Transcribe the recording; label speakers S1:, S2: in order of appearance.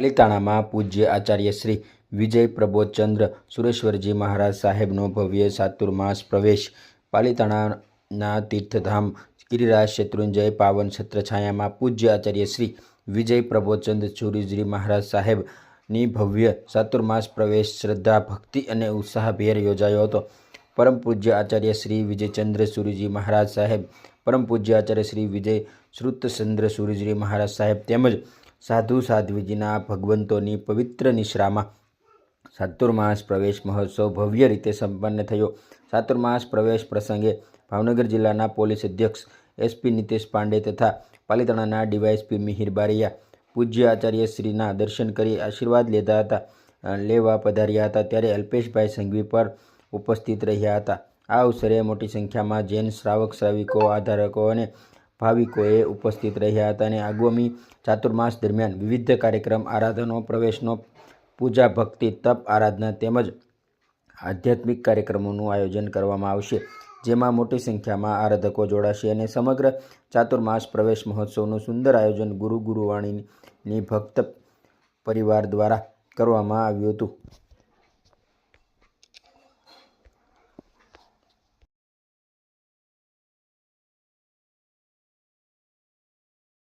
S1: પાલીતાણામાં પૂજ્ય આચાર્ય શ્રી વિજય પ્રબોધચંદ્ર સુરેશ્વરજી મહારાજ સાહેબનો ભવ્ય ચાતુર્માસ પ્રવેશ પાલીતાણાના તીર્થધામ ગિરિરાજ શત્રુંજય પાવન છત્રછાયામાં પૂજ્ય આચાર્ય શ્રી વિજય પ્રબોધચંદ્ર સુરેશ્વરજી મહારાજ સાહેબની ભવ્ય ચાતુર્માસ પ્રવેશ શ્રદ્ધા ભક્તિ અને ઉત્સાહભેર યોજાયો હતો। પરમ પૂજ્ય આચાર્ય શ્રી વિજયચંદ્ર સુરીજી મહારાજ સાહેબ, પરમ પૂજ્ય આચાર્ય શ્રી વિજય શ્રુતચંદ્ર સુરીજી મહારાજ સાહેબ તેમજ સાધુ સાધ્વીજીના ભગવંતોની પવિત્ર નિશ્રામાં ચાતુર્માસ પ્રવેશ મહોત્સવ ભવ્ય રીતે સંપન્ન થયો। ચાતુર્માસ પ્રવેશ પ્રસંગે ભાવનગર જિલ્લાના પોલીસ અધ્યક્ષ એસપી નીતેશ પાંડે તથા પાલીતાણાના ડીવાયએસપી મિહિર બારૈયા પૂજ્ય આચાર્ય શ્રીના દર્શન કરી આશીર્વાદ લેવા પધાર્યા હતા, ત્યારે અલ્પેશભાઈ સંઘવી પર ઉપસ્થિત રહ્યા હતા। આ અવસરે મોટી સંખ્યામાં જૈન શ્રાવક શ્રાવિકો, આધારકો અને ભાવિકોએ ઉપસ્થિત રહ્યા હતા અને આગામી ચાતુર્માસ દરમિયાન વિવિધ કાર્યક્રમ, આરાધનો, પ્રવેશનો, પૂજા, ભક્તિ, તપ, આરાધના તેમજ આધ્યાત્મિક કાર્યક્રમોનું આયોજન કરવામાં આવશે, જેમાં મોટી સંખ્યામાં આરાધકો જોડાશે અને સમગ્ર ચાતુર્માસ પ્રવેશ મહોત્સવનું સુંદર આયોજન ગુરુવાણીની ભક્ત પરિવાર દ્વારા કરવામાં આવ્યું હતું।